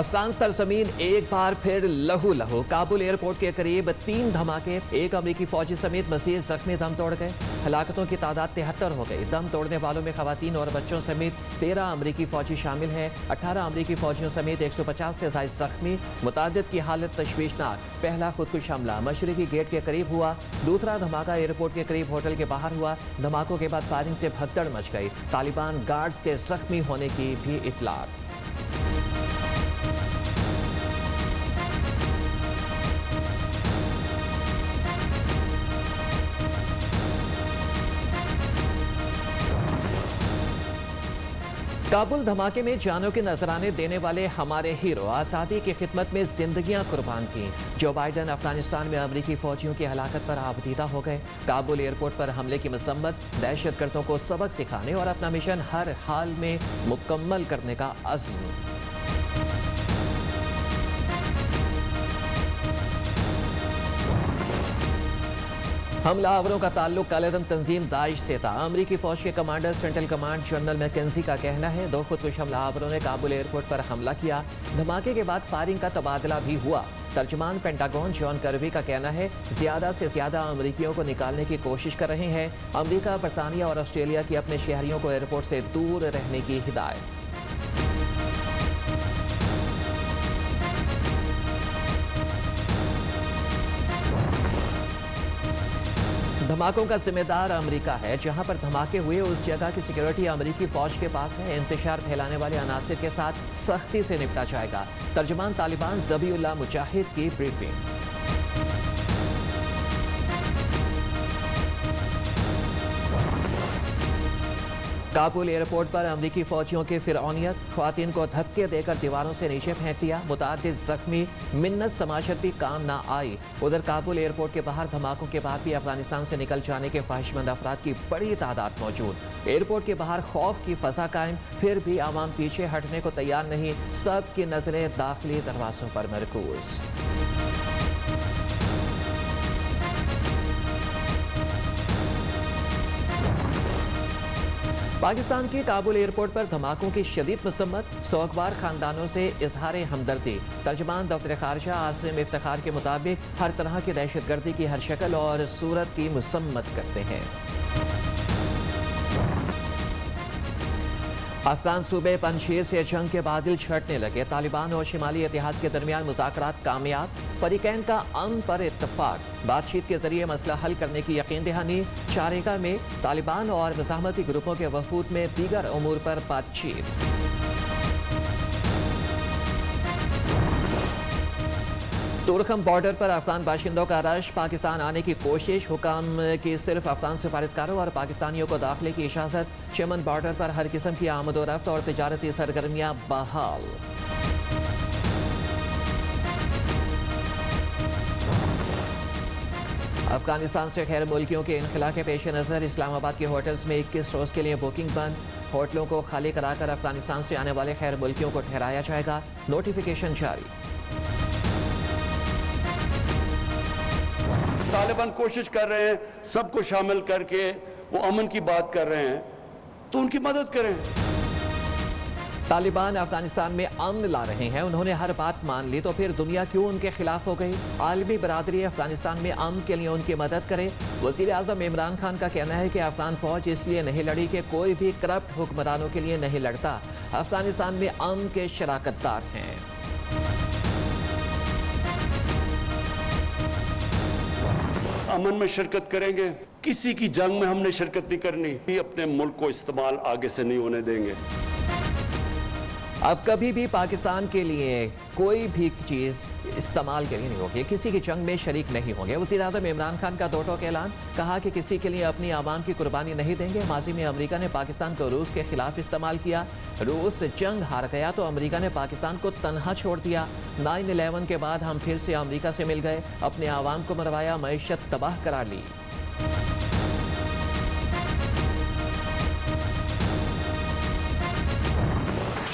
افغان سرزمین ایک بار پھر لہو لہو. کابل ایئرپورٹ کے قریب 3 دھماکے, ایک امریکی فوجی سمیت مزید زخمی دم توڑ گئے. ہلاکتوں کی تعداد 73 ہو گئی. دم توڑنے والوں میں خواتین اور بچوں سمیت 13 امریکی فوجی شامل ہیں. 18 امریکی فوجیوں سمیت 150 سے زائد زخمی. متعدد کی حالت تشویشناک. پہلا خودکش حملہ مشرقی گیٹ کے قریب ہوا. دوسرا دھماکہ ایئرپورٹ کے قریب ہوٹل کے باہر ہوا. دھماکوں کے بعد فائرنگ سے بھگدڑ مچ گئی. طالبان گارڈز کے زخمی ہونے کی بھی اطلاع. کابل دھماکے میں جانوں کے نذرانے دینے والے ہمارے ہیرو آزادی کی خدمت میں زندگیاں قربان کی. جو بائیڈن افغانستان میں امریکی فوجیوں کی ہلاکت پر آبدیدہ ہو گئے. کابل ایئرپورٹ پر حملے کی مذمت, دہشت گردوں کو سبق سکھانے اور اپنا مشن ہر حال میں مکمل کرنے کا عزم. حملہ آوروں کا تعلق کالعدم تنظیم داعش سے تھا. امریکی فوج کے commander central command general Mackenzie کا کہنا ہے 2 خودکش حملہ آوروں نے کابل ایئرپورٹ پر حملہ کیا. دھماکے کے بعد فائرنگ کا تبادلہ بھی ہوا. ترجمان پینٹاگون جان کربی کا کہنا ہے زیادہ سے زیادہ امریکیوں کو نکالنے کی کوشش کر رہے ہیں. امریکہ, برطانیہ اور آسٹریلیا کی اپنے شہریوں کو ایئرپورٹ سے دور رہنے کی ہدایت. دھماکوں کا ذمہ دار امریکہ ہے. جہاں پر دھماکے ہوئے اس جگہ کی سیکیورٹی امریکی فوج کے پاس ہے. انتشار پھیلانے والے عناصر کے ساتھ سختی سے نپٹا جائے گا. ترجمان طالبان ذبیح اللہ مجاہد کی بریفنگ. کابل ایئرپورٹ پر امریکی فوجیوں کی فرعونیت, خواتین کو دھکے دے کر دیواروں سے نیچے پھینک دیا. متعدد زخمی, منت سماجت بھی کام نہ آئی. ادھر کابل ایئرپورٹ کے باہر دھماکوں کے بعد بھی افغانستان سے نکل جانے کے خواہش مند افراد کی بڑی تعداد موجود. ایئرپورٹ کے باہر خوف کی فضا قائم, پھر بھی عوام پیچھے ہٹنے کو تیار نہیں. سب کی نظریں داخلی دروازوں پر مرکوز. پاکستان کی کابل ایئرپورٹ پر دھماکوں کی شدید مذمت, سوگوار خاندانوں سے اظہار ہمدردی. ترجمان دفتر خارجہ عاصم افتخار کے مطابق ہر طرح کی دہشت گردی کی ہر شکل اور صورت کی مذمت کرتے ہیں. افغان صوبے پنجشیر سے جنگ کے بادل چھٹنے لگے. طالبان اور شمالی اتحاد کے درمیان مذاکرات کامیاب. فریقین کا امن پر اتفاق, بات چیت کے ذریعے مسئلہ حل کرنے کی یقین دہانی. چاریگا میں طالبان اور مزاحمتی گروپوں کے وفود میں دیگر امور پر بات چیت. تورخم بارڈر پر افغان باشندوں کا رش, پاکستان آنے کی کوشش. حکام کی صرف افغان سفارتکاروں اور پاکستانیوں کو داخلے کی اجازت. چمن بارڈر پر ہر قسم کی آمد و رفت اور تجارتی سرگرمیاں بحال. افغانستان سے غیر ملکیوں کے انخلا کے پیش نظر اسلام آباد کے ہوٹلز میں 21 روز کے لیے بکنگ بند. ہوٹلوں کو خالی کرا کر افغانستان سے آنے والے غیر ملکیوں کو ٹھہرایا جائے گا. نوٹیفیکیشن جاری. طالبان کوشش کر رہے ہیں سب کو شامل کر کے, وہ امن کی بات کر رہے ہیں تو ان کی مدد کریں. طالبان افغانستان میں امن لا رہے ہیں. انہوں نے ہر بات مان لی تو پھر دنیا کیوں ان کے خلاف ہو گئی. عالمی برادری افغانستان میں امن کے لیے ان کی مدد کرے. وزیر اعظم عمران خان کا کہنا ہے کہ افغان فوج اس لیے نہیں لڑی کہ کوئی بھی کرپٹ حکمرانوں کے لیے نہیں لڑتا. افغانستان میں امن کے شراکت دار ہیں. امن میں شرکت کریں گے. کسی کی جنگ میں ہم نے شرکت نہیں کرنی. اپنے ملک کو استعمال آگے سے نہیں ہونے دیں گے. اب کبھی بھی پاکستان کے لیے کوئی بھی چیز استعمال کے لیے نہیں ہوگی. کسی کی جنگ میں شریک نہیں ہوں گے. وزیر اعظم عمران خان کا 2 ٹوک اعلان, کہا کہ کسی کے لیے اپنی عوام کی قربانی نہیں دیں گے. ماضی میں امریکہ نے پاکستان کو روس کے خلاف استعمال کیا. روس جنگ ہار گیا تو امریکہ نے پاکستان کو تنہا چھوڑ دیا. 9/11 کے بعد ہم پھر سے امریکہ سے مل گئے, اپنے عوام کو مروایا, معیشت تباہ کرا لی.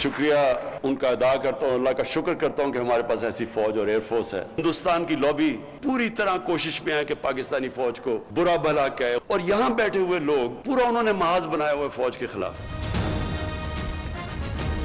شکریہ ان کا ادا کرتا ہوں, اللہ کا شکر کرتا ہوں کہ ہمارے پاس ایسی فوج اور ایئر فورس ہے. ہندوستان کی لابی پوری طرح کوشش میں ہے کہ پاکستانی فوج کو برا بھلا کہے, اور یہاں بیٹھے ہوئے لوگ پورا انہوں نے محاذ بنایا ہوئے فوج کے خلاف.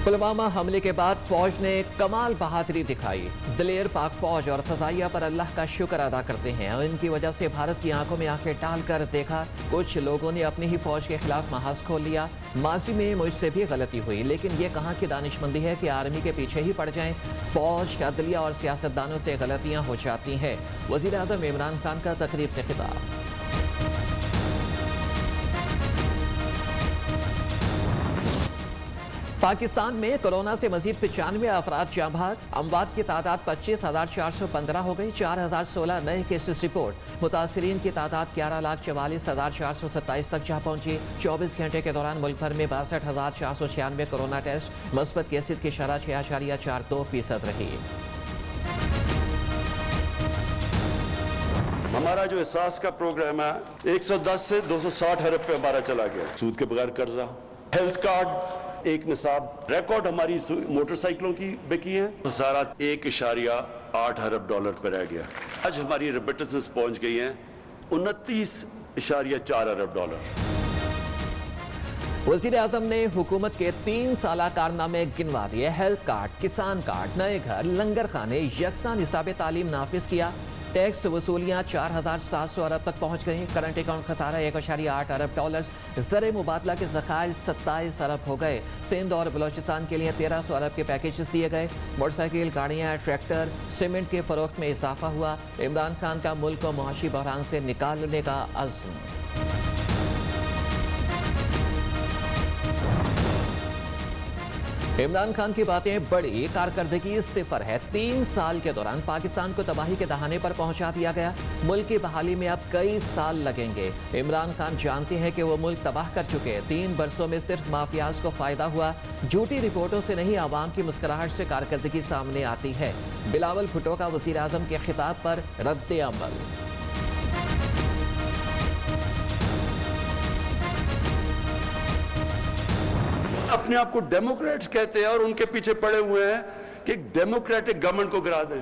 पुलवामा हमले के बाद फौज ने कमाल बहादुरी दिखाई। दिलेर पाक फौज और फजाइया पर अल्लाह का शुक्र अदा करते हैं और इनकी वजह से भारत की आंखों में आंखें डालकर देखा। कुछ लोगों ने अपनी ही फौज के खिलाफ महाज खोल लिया। माजी में मुझसे भी गलती हुई, लेकिन ये कहाँ की दानिशमंदी है कि आर्मी के पीछे ही पड़ जाएं। फौज, अदलिया और सियासतदानों से गलतियां हो जाती हैं। वजीर आज़म इमरान खान का तकरीब से खिताब। पाकिस्तान में कोरोना से मजीद 95 अफराद जाँ भाग। अमवात की तादाद 25,415 हो गई। 4,016 नए केसेस रिपोर्ट। मुतासरीन की तादाद 11,44,427 तक जा पहुंची। 24 घंटे के दौरान मुल्क भर में 62,496 कोरोना टेस्ट। मुस्बत केसेस की शरह 6.42% रही। हमारा जो एहसास का प्रोग्राम है 110 से 260 अरब पे हमारा चला गया। सूद के बगैर कर्जा, हेल्थ कार्ड एक निसाब, रिकॉर्ड हमारी मोटरसाइकिलों की बिकी है। सारा 1.8 अरब डॉलर पर रह गया। आज हमारी रेमिटेंसेस पहुंच गई हैं 29.4 अरब डॉलर। वज़ीर आज़म ने हुकूमत के 3 साला कारनामे गिनवा दिए। हेल्थ कार्ड, किसान कार्ड, नए घर, लंगर खाने, यकसा निसाब तालीम नाफिज किया। टैक्स वसूलियाँ 4,700 अरब तक पहुँच गई। करंट अकाउंट खसारा 1.8 अरब डॉलर। ज़र मुबादला के ज़खायर 27 अरब हो गए। सिंध और बलोचिस्तान के लिए 1300 अरब के पैकेजेस दिए गए। मोटरसाइकिल, गाड़ियाँ, ट्रैक्टर, सीमेंट के फरोख्त में इजाफा हुआ। इमरान खान का मुल्क को मुआशी बहरान से निकालने का अज़्म। इमरान खान की बातें बड़ी, कारकर्दगी सिफर है। 3 साल के दौरान पाकिस्तान को तबाही के दहाने पर पहुंचा दिया गया। मुल्क की बहाली में अब कई साल लगेंगे। इमरान खान जानते हैं कि वो मुल्क तबाह कर चुके। 3 बरसों में सिर्फ माफियाज को फायदा हुआ। झूठी रिपोर्टों से नहीं, आवाम की मुस्कुराहट से कारकर्दगी सामने आती है। बिलावल भुट्टो का वज़ीर आज़म के खिताब पर रद्द अमल। अपने आप को डेमोक्रेट्स कहते हैं और उनके पीछे पड़े हुए हैं कि डेमोक्रेटिक गवर्नमेंट को गिरा दें।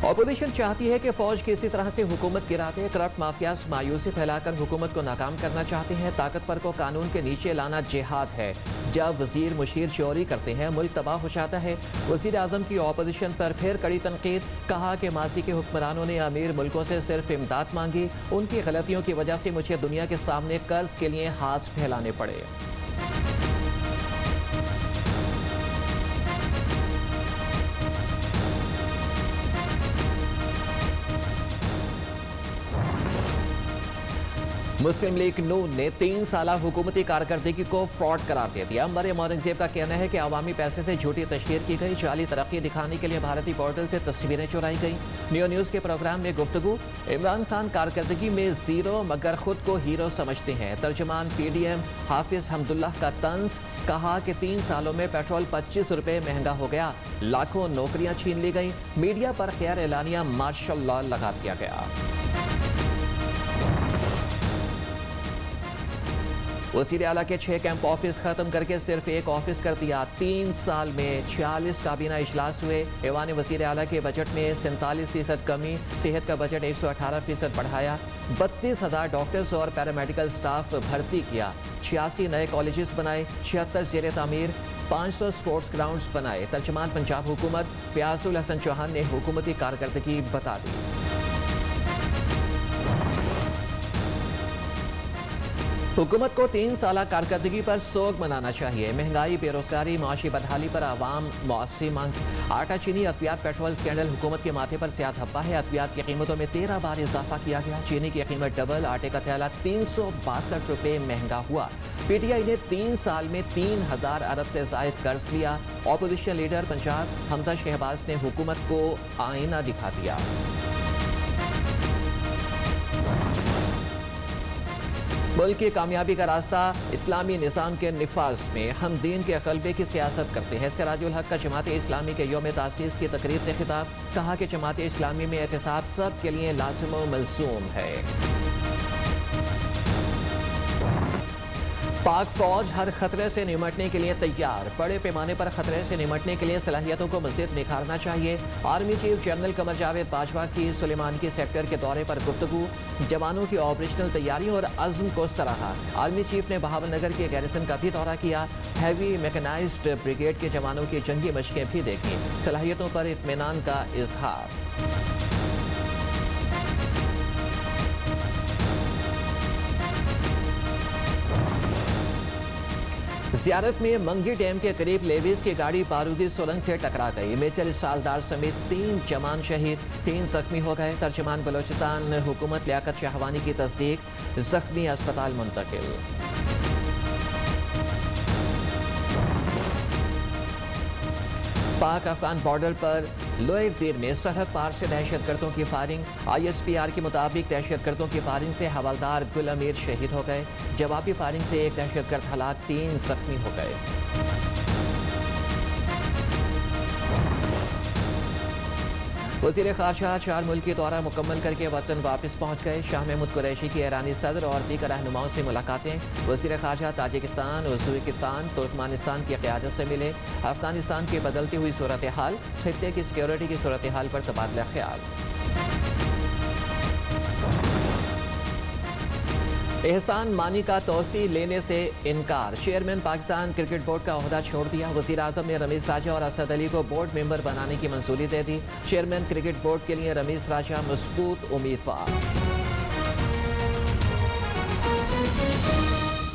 ऑपोजिशन चाहती है कि फौज किसी तरह से हुकूमत गिरा दे। करप्ट माफियाज मायूसी फैलाकर हुकूमत को नाकाम करना चाहते हैं। ताकतवर को कानून के नीचे लाना जिहाद है। जब वजीर मुशीर चोरी करते हैं, मुल्क तबाह हो जाता है। वजीर आज़म की ऑपोजिशन पर फिर कड़ी तनकीद। कहा कि माजी के हुक्मरानों ने अमीर मुल्कों से सिर्फ इमदाद मांगी। उनकी गलतियों की वजह से मुझे दुनिया के सामने कर्ज के लिए हाथ फैलाने पड़े। मुस्लिम लीग नून ने 3 साला हुकूमती कारकर्दगी को फ्रॉड करार दे दिया। मरियम औरंगजेब का कहना है कि अवामी पैसे से झूठी तशहीर की गई। जाली तरक्की दिखाने के लिए भारतीय पोर्टल से तस्वीरें चुराई गई। न्यू न्यूज़ के प्रोग्राम में गुफ्तगू। इमरान खान कारकर्दगी में जीरो मगर खुद को हीरो समझते हैं। तर्जमान PDM हाफिज हमदुल्लाह का तंज। कहा कि 3 सालों में पेट्रोल 25 रुपये महंगा हो गया। लाखों नौकरियां छीन ली गई। मीडिया पर खैर एलानिया मार्शल लॉ लगा दिया गया। वज़ीर आला के 6 कैंप ऑफिस खत्म करके सिर्फ 1 ऑफिस कर दिया। 3 साल में 46 काबीना इजलास हुए। ऐवान वज़ीर आला के बजट में 47% कमी। सेहत का बजट 118% बढ़ाया। 32,000 डॉक्टर्स और पैरामेडिकल स्टाफ भर्ती किया। 86 नए कॉलेजेस बनाए। 76 ज़ेर तामीर। 500 स्पोर्ट्स ग्राउंड्स बनाए। तर्जमान पंजाब हुकूमत फयाजुल हसन चौहान ने हुकूमती कारकर्दगी बता दी। हुकूमत को 3 साला कारकर्दगी पर सोग मनाना चाहिए। महंगाई, बेरोजगारी, माशी बदहाली पर आवाम मुआवजे मांग। आटा, चीनी, अद्वियात, पेट्रोल स्कैंडल हुकूमत के माथे पर सियाह धब्बा है। अद्वियात की कीमतों में 13 बार इजाफा किया गया। चीनी की कीमत डबल। आटे का थैला 362 रुपये महंगा हुआ। PTI ने 3 साल में 3,000 अरब से जायद कर्ज लिया। ऑपोजिशन लीडर पंजाब हमजा शहबाज ने हुकूमत को आईना दिखा दिया। मुल्क की कामयाबी का रास्ता इस्लामी निज़ाम के निफाज में। हम दीन के ग़लबे की सियासत करते हैं। सिराजुल हक का जमात इस्लामी के यौम तासीस की तकरीब से खिताब। कहा कि जमात इस्लामी में एहतिसाब सब के लिए लाज़िम व मलज़ूम है। पाक फौज हर खतरे से निमटने के लिए तैयार, बड़े पैमाने पर खतरे से निमटने के लिए सलाहियतों को मज़ीद निखारना चाहिए। Army chief general Qamar Javed Bajwa की सुलेमानी सेक्टर के दौरे पर गुफ्तगू, जवानों की ऑपरेशनल तैयारी और अज़्म को सराहा। आर्मी चीफ ने बहावल नगर के गैरिसन का भी दौरा किया, हैवी मैकेनाइज्ड ब्रिगेड के जवानों की जंगी मशकें भी देखी, सलाहियतों पर इत्मीनान का इजहार। ज़ियारत में मंगी डैम के करीब लेविस की गाड़ी बारूदी सुरंग से टकरा गई, मेजर सालदार समेत 3 जवान शहीद, 3 जख्मी हो गए। तर्जमान बलोचिस्तान हुकूमत लियाकत शाहवानी की तस्दीक, जख्मी अस्पताल मुंतकिल। पाक अफगान बॉर्डर पर लोअर दीर में सरहद पार से दहशतगर्दों की फायरिंग, ISPR के मुताबिक दहशतगर्दों की फायरिंग से हवलदार गुल अमीर शहीद हो गए। जवाबी फायरिंग से एक दहशतगर्द हलाक, 3 जख्मी हो गए। वज़ीर ख़ारजा 4 मुल्की दौरा मुकम्मल करके वतन वापस पहुँच गए। शाह महमूद कुरैशी की ईरानी सदर और दीगर रहनुमाओं से मुलाकातें। वज़ीर ख़ारजा ताजिकिस्तान, उज़्बेकिस्तान, तुर्कमानिस्तान की क़यादत से मिले। अफगानिस्तान की बदलती हुई सूरत हाल, खित्ते की सिक्योरिटी की सूरत हाल पर तबादला ख्याल। एहसान मानी का तोसी लेने से इनकार, चेयरमैन पाकिस्तान क्रिकेट बोर्ड का ओहदा छोड़ दिया। वज़ीर आज़म ने रमीज़ राजा और असद अली को बोर्ड मेंबर बनाने की मंजूरी दे दी। चेयरमैन क्रिकेट बोर्ड के लिए रमीज़ राजा मजबूत उम्मीदवार।